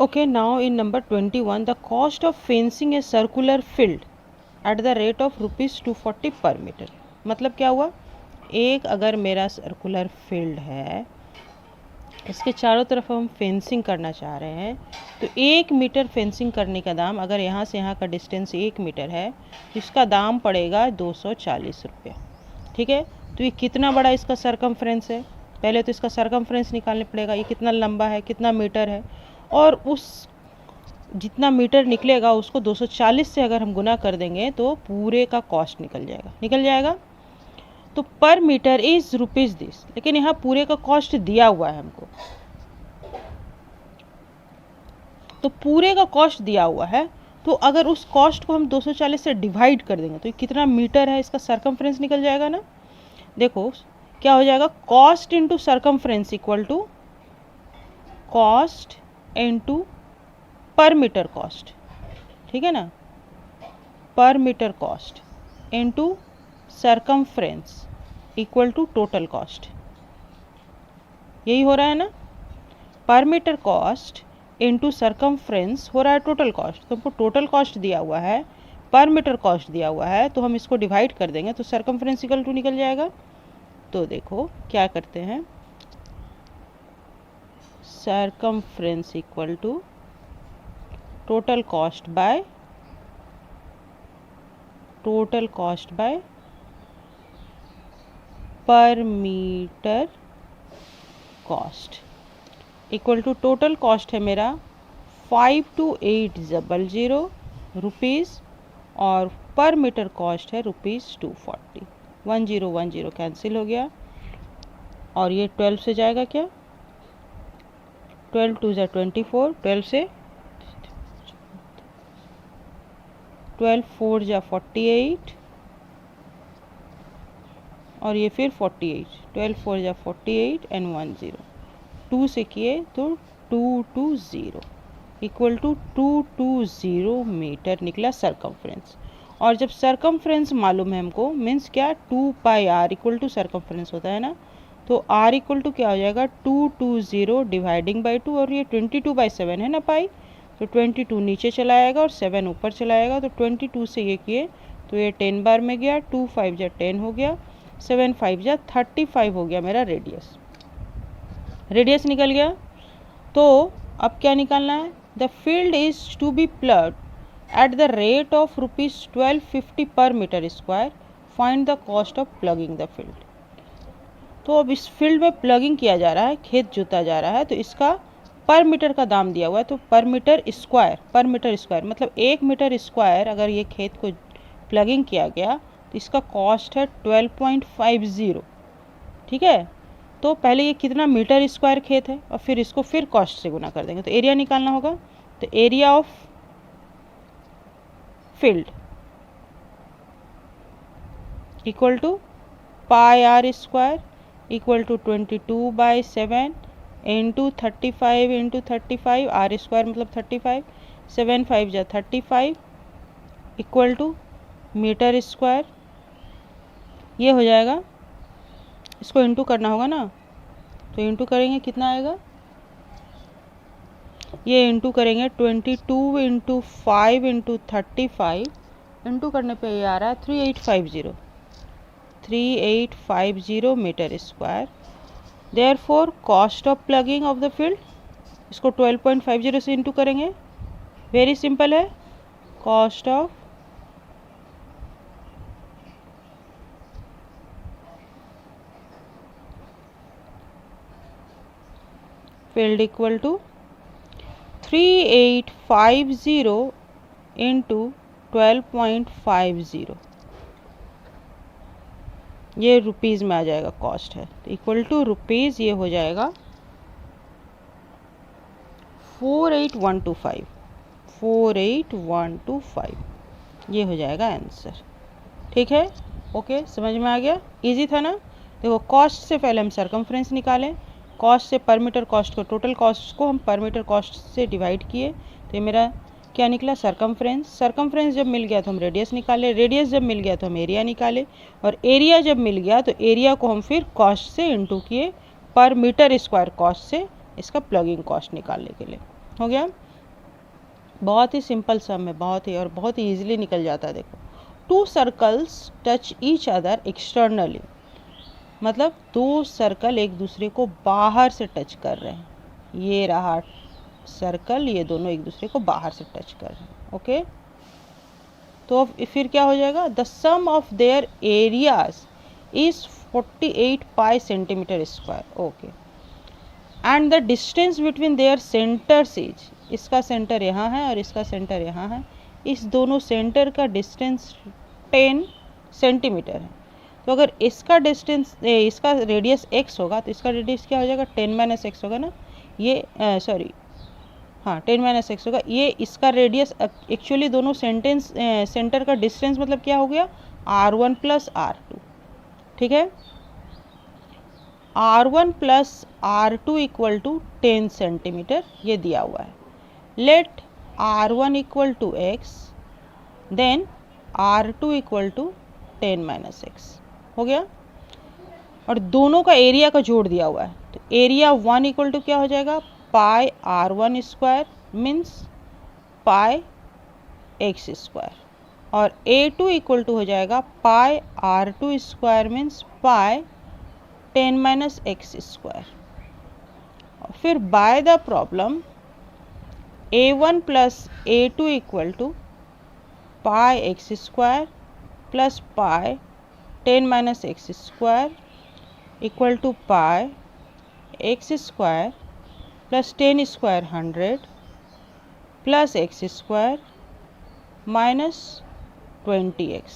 Okay, now in number 21, the cost of fencing a circular field at the rate of ₹240 per meter. मतलब क्या हुआ, एक अगर मेरा सर्कुलर फील्ड है, इसके चारों तरफ हम फेंसिंग करना चाह रहे हैं, तो 1 मीटर फेंसिंग करने का दाम, अगर यहाँ से यहाँ का डिस्टेंस 1 मीटर है तो इसका दाम पड़ेगा 240 रुपये। ठीक है, तो ये कितना बड़ा इसका सरकमफ्रेंस है, पहले तो इसका सरकमफ्रेंस निकालने पड़ेगा, ये कितना लंबा है, कितना मीटर है, और उस जितना मीटर निकलेगा उसको 240 से अगर हम गुना कर देंगे तो पूरे का कॉस्ट निकल जाएगा। तो पर मीटर इज रुपीज़ दिस, लेकिन यहाँ पूरे का कॉस्ट दिया हुआ है हमको, तो पूरे का कॉस्ट दिया हुआ है, तो अगर उस कॉस्ट को हम 240 से डिवाइड कर देंगे तो कितना मीटर है इसका सरकमफ्रेंस निकल जाएगा ना। देखो क्या हो जाएगा, cost into circumference equal to cost into per metre cost. ठीक है ना, per metre cost into circumference equal to total cost, यही हो रहा है ना। Per metre cost into circumference हो रहा है टोटल कॉस्ट, तो हमको टोटल कॉस्ट दिया हुआ है, पर मीटर कॉस्ट दिया हुआ है, तो हम इसको डिवाइड कर देंगे तो सरकमफ्रेंस इक्वल टू निकल जाएगा। तो देखो क्या करते हैं, circumference equal to total cost by per metre cost equal to total cost है मेरा 52,800 रुपीज़ और पर मीटर कॉस्ट है ₹240। 1010 कैंसिल हो गया और ये 12 से जाएगा क्या, 12 2 24, 12 से 12 4 48 और ये फिर 48, 12 4 48 एंड 10 2 से किए तो 220 इक्वल टू 220 मीटर निकला सरकमफ्रेंस। और जब सरकमफ्रेंस मालूम है हमको, मीन्स क्या, 2πr इक्वल टू सरकमफ्रेंस होता है ना, तो r इक्वल टू क्या हो जाएगा 220 डिवाइडिंग बाई 2, और ये 22/7 है ना पाई, तो 22 नीचे चला आएगा और 7 ऊपर चला आएगा, तो 22 से ये किए तो ये 10 बार में गया, 2 5 जा 10 हो गया, 7 5 जा 35 हो गया मेरा रेडियस निकल गया। तो अब क्या निकालना है, the field is to be plugged at the rate of ₹1250 per metre square, find the cost of plugging the field. तो अब इस फील्ड में प्लगिंग किया जा रहा है, खेत जोता जा रहा है, तो इसका पर मीटर का दाम दिया हुआ है, तो पर मीटर स्क्वायर मतलब 1 मीटर स्क्वायर अगर ये खेत को प्लगिंग किया गया तो इसका कॉस्ट है 12.50। ठीक है, तो पहले ये कितना मीटर स्क्वायर खेत है और फिर इसको फिर कॉस्ट से गुना कर देंगे, तो एरिया निकालना होगा, तो area of field equal to πr square equal to 22/7 into 35 into 35, r square मतलब 35, 7 5 जा 35 इक्वल टू मीटर स्क्वायर, ये हो जाएगा। इसको इंटू करना होगा ना, तो इंटू करेंगे कितना आएगा, ये इंटू करेंगे 22 इंटू 5 इंटू 35, इंटू करने पे ये आ रहा है 3850 metre square. Therefore cost of plugging of the field, इसको 12.50 से इंटू करेंगे, वेरी सिंपल है, cost of field equal to 3850 into 12.50, ये रुपीज़ में आ जाएगा, कॉस्ट है, तो इक्वल टू रुपीज़ ये हो जाएगा 48125, ये हो जाएगा आंसर। ठीक है, ओके, समझ में आ गया, इजी था ना। देखो कॉस्ट से पहले हम सरकमफ्रेंस निकालें, कॉस्ट से पर मीटर कॉस्ट को, टोटल कॉस्ट को हम पर मीटर कॉस्ट से डिवाइड किए, तो ये मेरा क्या निकला, सरकमफ्रेंस जब मिल गया तो हम रेडियस निकाले, रेडियस जब मिल गया तो हम एरिया निकाले, और एरिया जब मिल गया तो एरिया को हम फिर कॉस्ट से इंटू किए पर मीटर स्क्वायर कॉस्ट से, इसका प्लगिंग कॉस्ट निकालने के लिए हो गया। बहुत ही सिंपल सम है, बहुत ही, और बहुत ही ईजिली निकल जाता है। देखो, 2 circles touch each other externally, मतलब 2 सर्कल एक दूसरे को बाहर से टच कर रहे हैं। ये रहा सर्कल, ये दोनों एक दूसरे को बाहर से टच कर रहे हैं। ओके, तो फिर क्या हो जाएगा, the sum of their areas is 48 pi centimetre square. Okay, and the distance between their centres is, इसका सेंटर यहाँ है और इसका सेंटर यहाँ है, इस दोनों सेंटर का डिस्टेंस 10 सेंटीमीटर है। तो अगर इसका डिस्टेंस, इसका रेडियस x होगा तो इसका रेडियस क्या हो जाएगा, 10 - x होगा ना, ये सॉरी हाँ 10 - x होगा। ये इसका रेडियस, एक्चुअली दोनों सेंटर का डिस्टेंस मतलब क्या हो गया, r1 + r2। ठीक है, r1 + r2 = 10 सेंटीमीटर, ये दिया हुआ है। Late r1 = x, then r2 = 10 - x हो गया, और दोनों का एरिया का जोड़ दिया हुआ है। तो एरिया 1 = क्या हो जाएगा, pi r1 square means pi x square, और a2 = हो जाएगा pi r2 square means pi 10 - x square. फिर by the problem a1 + a2 = pi x square plus pi 10 - x square equal to pi x square plus 10 square 100 plus x square minus 20x।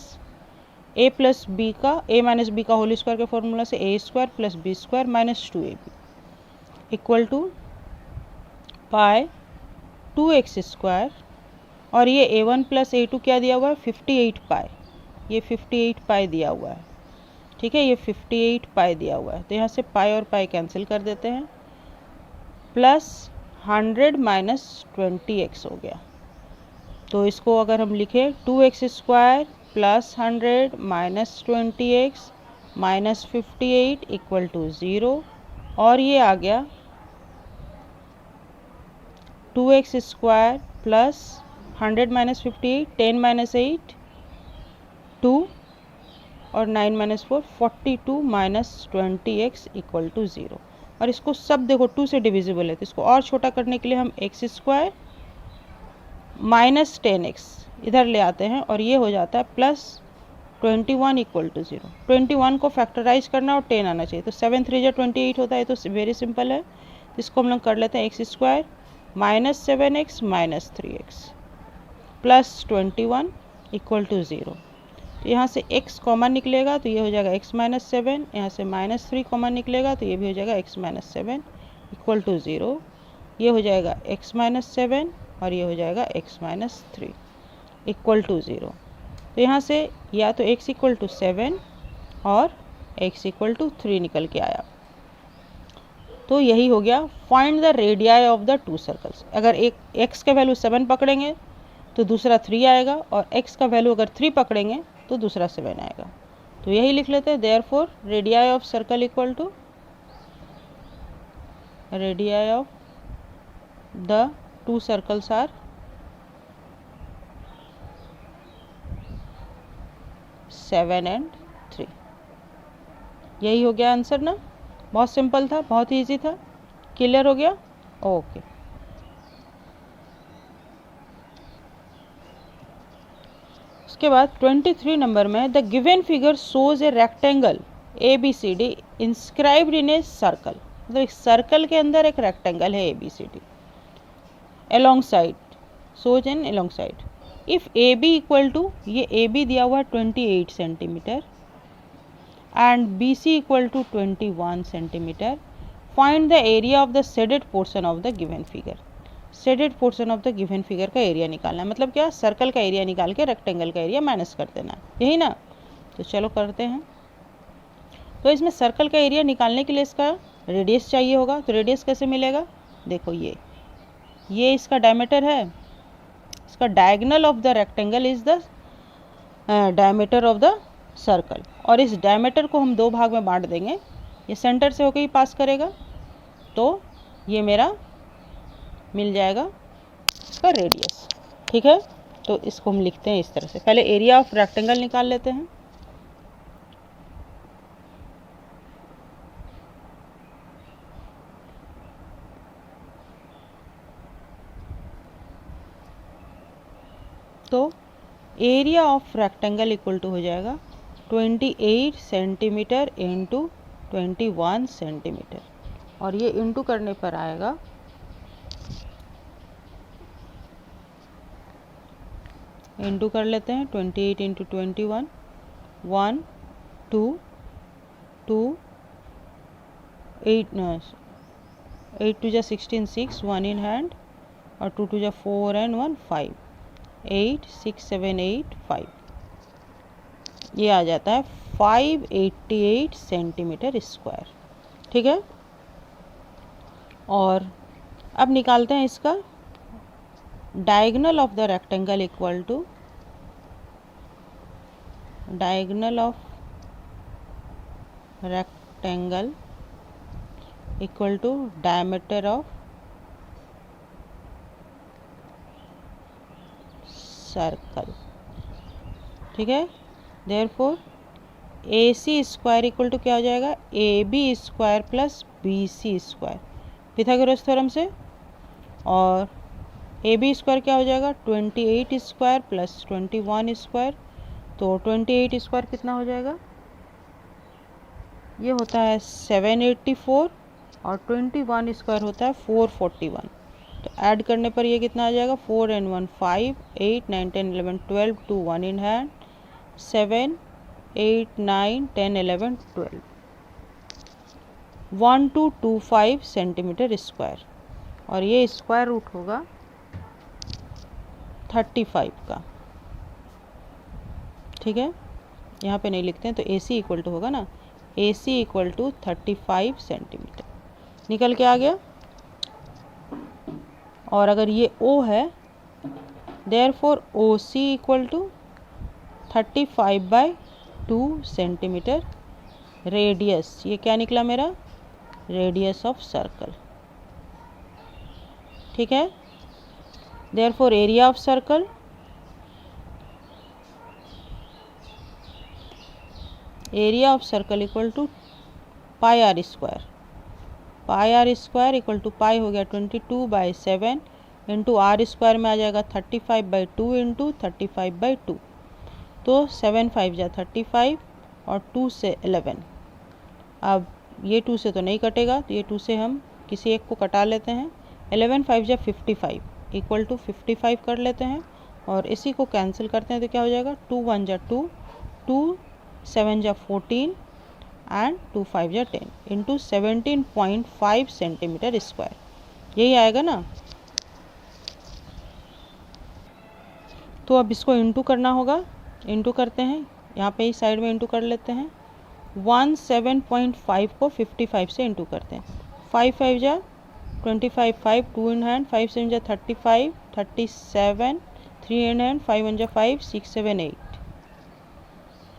a plus B का, a minus B का whole square के formula से a square plus B square minus 2ab equal to pi 2x square, और ये a1 + a2 क्या दिया हुआ है, 58 पाई, ये 58 पाई दिया हुआ है। ठीक है, ये 58 पाई दिया हुआ है, तो यहाँ से पाई और पाई कैंसिल कर देते हैं, प्लस 100 माइनस 20x हो गया। तो इसको अगर हम लिखें 2x square plus 100 minus 20x minus 58 equal to 0, और ये आ गया 2x स्क्वायर प्लस 100 माइनस 58, 10 - 8 2 और 9 - 4 42 माइनस 20x इक्वल टू 0। और इसको सब देखो 2 से डिविजिबल है, तो इसको और छोटा करने के लिए हम x स्क्वायर माइनस 10x इधर ले आते हैं, और ये हो जाता है प्लस 21 इक्वल टू 0। 21 को फैक्टराइज करना और 10 आना चाहिए, तो 7 3 × 28 होता है, तो वेरी सिंपल है। तो इसको हम लोग कर लेते हैं x square minus 7x minus 3x plus 21 equal to 0। तो यहाँ से x कॉमन निकलेगा, तो ये हो जाएगा x - 7, यहाँ से -3 कॉमन निकलेगा, तो ये भी हो जाएगा x - 7 इक्वल टू 0। ये हो जाएगा x - 7 और ये हो जाएगा x - 3 इक्वल टू 0। तो यहाँ से या तो x = 7 और x = 3 निकल के आया। तो यही हो गया, find the radii of the 2 circles. अगर एक x का वैल्यू 7 पकड़ेंगे तो दूसरा 3 आएगा, और x का वैल्यू अगर 3 पकड़ेंगे तो दूसरा 7 आएगा। तो यही लिख लेते हैं, therefore radii of circle equal to radii of the 2 circles are 7 and 3। यही हो गया आंसर ना, बहुत सिंपल था, बहुत इजी था, क्लियर हो गया। ओके, उसके बाद 23 नंबर में the given figure shows a rectangle ABCD inscribed in a circle. मतलब एक सर्कल के अंदर एक रेक्टेंगल है ABCD, along side, shows in along side. If AB equal to, ये AB दिया हुआ है 28 centimetre and BC equal to 21 centimetre, find the area of the shaded portion of the given figure. Shaded portion of the given figure का area निकालना है, मतलब क्या, circle का एरिया निकाल के रेक्टेंगल का एरिया माइनस कर देना है, यही ना। तो चलो करते हैं। तो इसमें सर्कल का एरिया निकालने के लिए इसका रेडियस चाहिए होगा, तो रेडियस कैसे मिलेगा, देखो ये इसका डायमीटर है, इसका diagonal of the rectangle is the diameter of the circle, और इस डायमीटर को हम 2 भाग में बांट देंगे, ये सेंटर से होकर ही पास करेगा, तो ये मेरा मिल जाएगा इसका रेडियस। ठीक है, तो इसको हम लिखते हैं इस तरह से। पहले एरिया ऑफ रेक्टेंगल निकाल लेते हैं। तो area of rectangle equal to हो जाएगा 28 सेंटीमीटर इंटू 21 सेंटीमीटर, और ये इंटू करने पर आएगा इंटू कर लेते हैं 28 इंटू 21, 1 2 2 8 8 टू जा 16 6 1 इन हैंड, और 2 टू जा 4 एंड 1 5 8 6 7 8 5, ये आ जाता है 588 सेंटीमीटर स्क्वायर। ठीक है, और अब निकालते हैं इसका diagonal of the rectangle equal to diagonal of rectangle equal to diameter of circle. ठीक है, therefore A C square equal to क्या हो जाएगा, A B square plus B C square Pythagoras theorem से, और ए बी स्क्वायर क्या हो जाएगा 28 स्क्वायर प्लस 21 स्क्वायर, तो 28 स्क्वायर कितना हो जाएगा, ये होता है 784, और 21 स्क्वायर होता है 441, तो ऐड करने पर ये कितना आ जाएगा 4 and 1 5 8 9 10 11 12 2 1 in hand 7 8 9 10 11 12 1225 centimetre square, और ये स्क्वायर रूट होगा 35 का। ठीक है, यहाँ पे नहीं लिखते हैं, तो ए सी इक्वल टू होगा ना, A C equal to 35 centimetre निकल के आ गया। और अगर ये O है, therefore O C equal to 35/2 centimetre radius, ये क्या निकला मेरा, रेडियस ऑफ सर्कल। ठीक है, therefore area of circle equal to pi R square, equal to pi हो गया 22/7 इंटू आर स्क्वायर में आ जाएगा 35/2 इंटू 35/2, तो 7 5 जा 35 और 2 से 11, अब ये 2 से तो नहीं कटेगा, तो ये 2 से हम किसी एक को कटा लेते हैं, 11 5 जा 55 इक्वल टू 55 कर लेते हैं, और इसी को कैंसिल करते हैं तो क्या हो जाएगा 2 1 जा 2 2 7 जा 14 एंड 2 5 जा 10 इंटू 17.5 सेंटीमीटर स्क्वायर, यही आएगा ना। तो अब इसको इंटू करना होगा, इंटू करते हैं, यहाँ पे इस साइड में इंटू कर लेते हैं, 17.5 को 55 से इंटू करते हैं, 5 5 जा 25 5 2 इन हैंड 5 7 जा 35 37 3 इन हैंड 5 1 जा 5 6 7 8,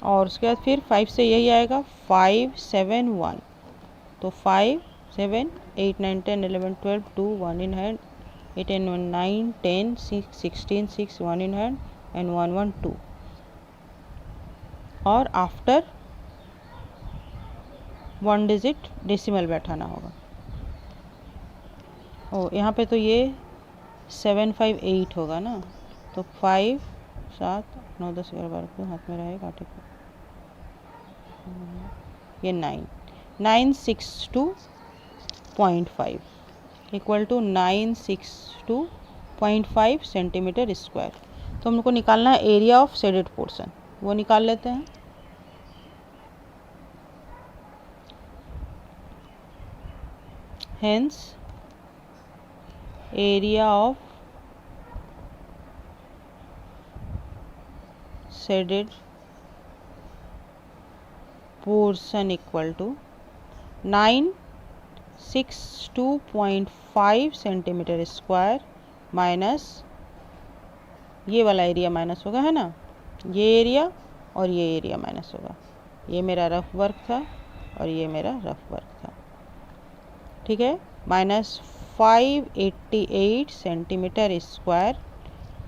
और उसके बाद फिर 5 से यही आएगा 5 7 1, तो 5 7 8 9 10 11 12 2 1 in hand 8 and 1 9 10 6 16 6 1 in hand and 1 1 2, और आफ्टर 1 डिजिट डेसिमल बैठाना होगा। ओ यहाँ पे तो ये 7 5 8 होगा ना, तो 5 7 9 10 11 12 को हाथ में रहेगा काटे को, ये 962.5 इक्वल टू 962.5 सेंटीमीटर स्क्वायर। तो हमको निकालना है एरिया ऑफ शेडेड पोर्शन, वो निकाल लेते हैं। Hence area of shaded portion equal to 962.5 centimetre square minus ये वाला एरिया माइनस होगा, है ना, ये एरिया और ये एरिया माइनस होगा, ये मेरा रफ वर्क था और ये मेरा रफ वर्क था। ठीक है, minus 588 centimetre square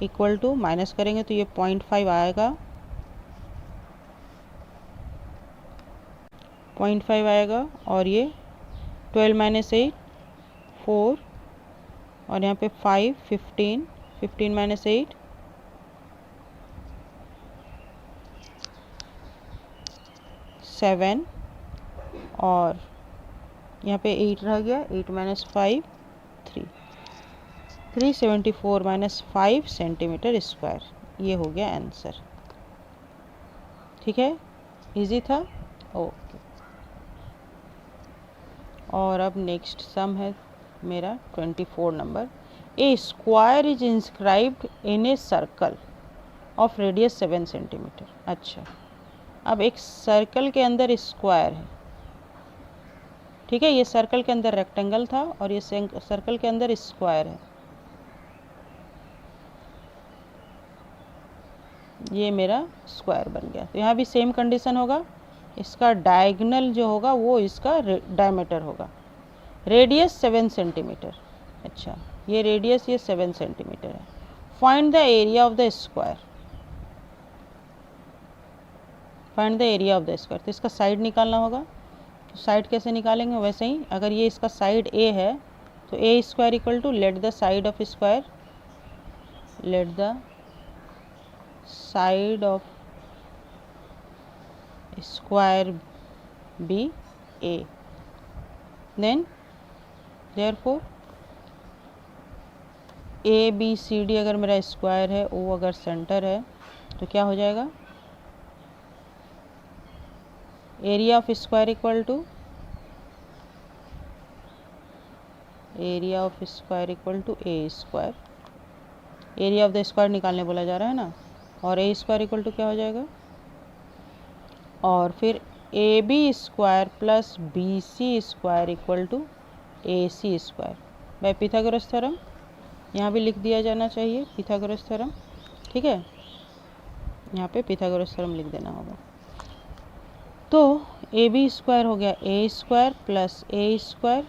equal to, minus करेंगे तो ये 0.5 आएगा, 0.5 आएगा, और ये 12 माइनस 8 4, और यहाँ पे 5 15, 15 माइनस 8 7, और यहाँ पे 8 रह गया, 8 माइनस 5 3, 374 माइनस 5 सेंटीमीटर स्क्वायर। ये हो गया आंसर। ठीक है, इजी था। ओके, और अब नेक्स्ट सम है मेरा 24 number. A square is inscribed in a circle of radius 7 centimetre. अच्छा, अब एक सर्कल के अंदर स्क्वायर है, ठीक है, ये सर्कल के अंदर रेक्टेंगल था और ये सर्कल के अंदर स्क्वायर है। ये मेरा स्क्वायर बन गया। तो यहाँ भी सेम कंडीशन होगा, इसका डायगोनल जो होगा वो इसका डायमीटर होगा। Radius 7 centimetre. अच्छा, ये रेडियस ये 7 सेंटीमीटर है। Find the area of the square. Find the area of the square, तो इसका साइड निकालना होगा। तो साइड कैसे निकालेंगे, वैसे ही अगर ये इसका साइड ए है तो A square equal to let the side of square, let the side of square B A, then therefore A B C D अगर मेरा स्क्वायर है, ओ अगर सेंटर है, तो क्या हो जाएगा, area of square equal to area of square equal to A square. Area of the square निकालने बोला जा रहा है ना, और ए स्क्वायर इक्वल टू क्या हो जाएगा, और फिर A B square plus B C square equal to A C square by Pythagoras theorem. यहाँ भी लिख दिया जाना चाहिए पिथागोरस थ्योरम। ठीक है, यहाँ पे पिथागोरस थ्योरम लिख देना होगा। तो ए बी स्क्वायर हो गया A square plus A square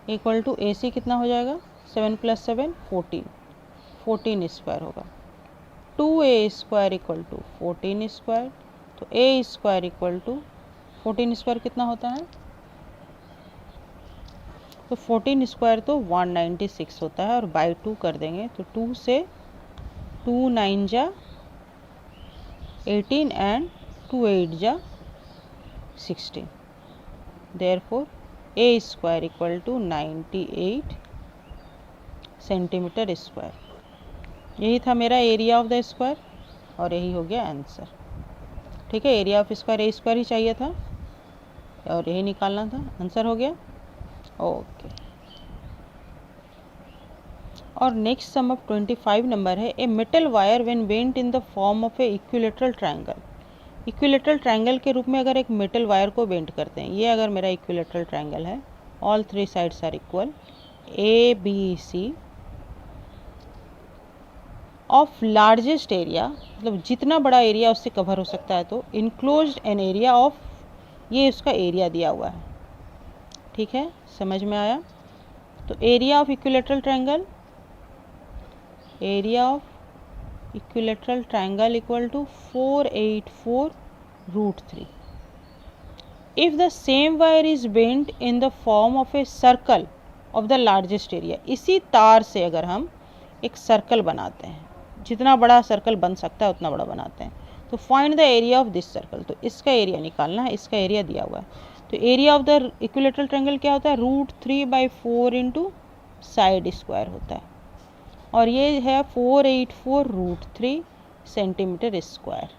equal to A C कितना हो जाएगा, 7 प्लस 7 14, 14 स्क्वायर होगा। 2a square equal to 14 square, तो A square equal to 14 square कितना होता है, तो 14 स्क्वायर तो 196 होता है, और बाई 2 कर देंगे तो 2 से 2 9 जा 18 एंड 2 8 जा 16, therefore A square equal to 98 centimetre square. यही था मेरा एरिया ऑफ द स्क्वायर, और यही हो गया आंसर। ठीक है, area of square A square ही चाहिए था और यही निकालना था, आंसर हो गया। ओके, और नेक्स्ट सम ऑफ 25 नंबर है। A metal wire when bent in the form of A equilateral triangle. Equilateral triangle के रूप में अगर एक मेटल वायर को बेंट करते हैं, ये अगर मेरा इक्विलेटरल ट्रायंगल है, all 3 sides are equal, A B C of largest area, मतलब जितना बड़ा एरिया उससे कवर हो सकता है, तो इनक्लोज्ड एन एरिया ऑफ, ये उसका एरिया दिया हुआ है। ठीक है, समझ में आया। तो area of equilateral triangle, area of equilateral triangle equal to 484√3। If the same wire is bent in the form of a circle of the largest area, इसी तार से अगर हम एक सर्कल बनाते हैं, जितना बड़ा सर्कल बन सकता है उतना बड़ा बनाते हैं, तो find the area of this circle. तो इसका एरिया निकालना है, इसका एरिया दिया हुआ है। तो area of the equilateral triangle क्या होता है, √3/4 इंटू साइड स्क्वायर होता है, और ये है 484√3 सेंटीमीटर स्क्वायर।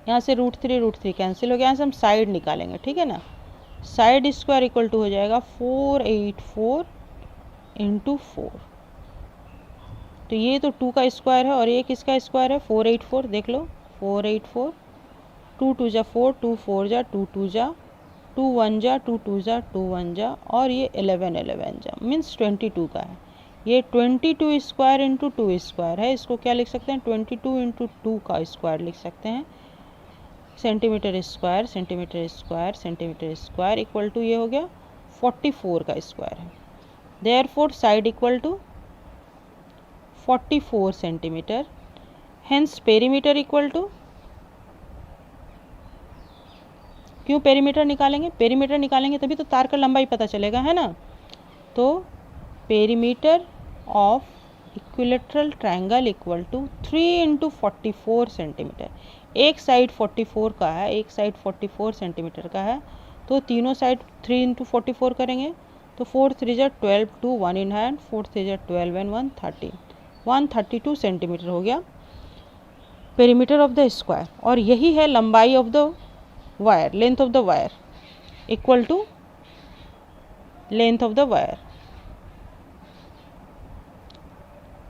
यहाँ से √3 कैंसिल हो गया, यहाँ से हम साइड निकालेंगे। ठीक है ना, साइड स्क्वायर इक्वल टू हो जाएगा 484 इंटू 4, तो ये तो 2 का स्क्वायर है और ये किसका स्क्वायर है, 484। देख लो, 484, 2 2 जा 4, 2 4 जा 2 2 जा 2 1 जा 2 2 जा 2 1 जा, और ये 11 11 जा, मीन्स 22 का है। ये 22 स्क्वायर इंटू 2 स्क्वायर है, इसको क्या लिख सकते हैं, 22 इंटू 2 का स्क्वायर लिख सकते हैं, centimetre square centimetre square centimetre square equal to, ये हो गया 44 का स्क्वायर है। Therefore side equal to 44 centimetre. Hence perimeter equal to, क्यों पेरीमीटर निकालेंगे? पेरीमीटर निकालेंगे तभी तो तार का लंबाई पता चलेगा, है ना। तो perimeter of equilateral triangle equal to 3 into 44 centimetre. एक साइड 44 का है, एक साइड 44 सेंटीमीटर का है, तो तीनों साइड 3 इंटू 44 करेंगे तो 4 3 जा 12, 2 1 इन हैंड, 4 3 जा 12 एंड 1 13, 132 सेंटीमीटर हो गया पेरीमीटर ऑफ द स्क्वायर। और यही है लंबाई of the wire, length of the wire equal to length of the wire,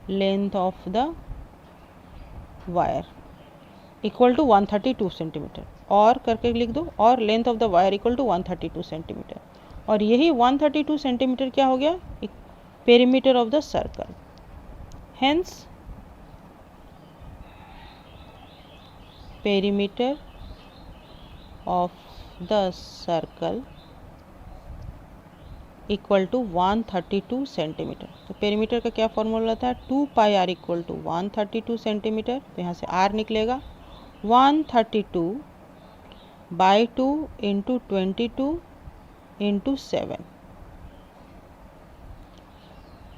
length of the wire equal to 132 centimetre. और करके लिख दो, और length of the wire equal to 132 centimetre. और यही 132 सेंटीमीटर क्या हो गया? Perimeter of the circle. Hence perimeter of the circle equal to 132 centimetre. तो पेरीमीटर का क्या फॉर्मूला था? 2 pi R equal to 132 centimetre. तो यहाँ से आर निकलेगा 132 बाई 2 इंटू 22 इंटू 7,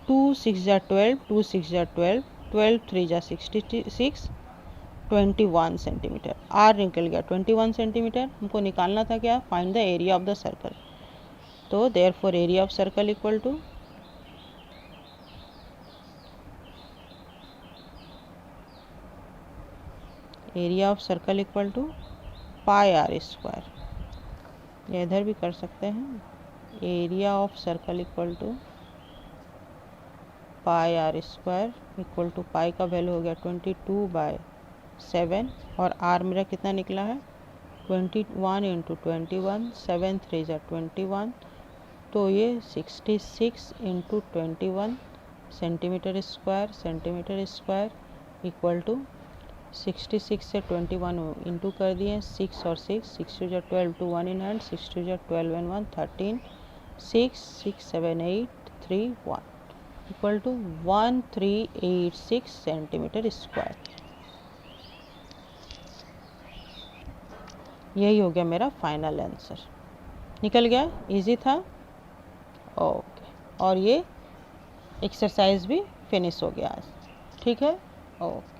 2 6 जा 12, 2 6 जा 12, 12 3 जा 66, 21 सेंटीमीटर। आर निकल गया 21 सेंटीमीटर। हमको निकालना था क्या? Find the area of the circle. तो therefore area of circle equal to area of circle equal to pi R square. या इधर भी कर सकते हैं, area of circle equal to pi R square equal to pi का value हो गया 22/7 और आर मेरा कितना निकला है? 21 इंटू 21, 7 3 जा 21, तो ये 66 into 21 centimetre square equal to 66 से 21 इंटू कर दिए, 6 और 6, 6 जा 12, 2 1 इन हैंड, 6 2 जा 12 and 1 13, 6 6 7 8 3 1 equal to 1386 centimetre square. यही हो गया मेरा फाइनल आंसर। निकल गया, इजी था। ओके, और ये एक्सरसाइज भी फिनिश हो गया आज। ठीक है, ओके।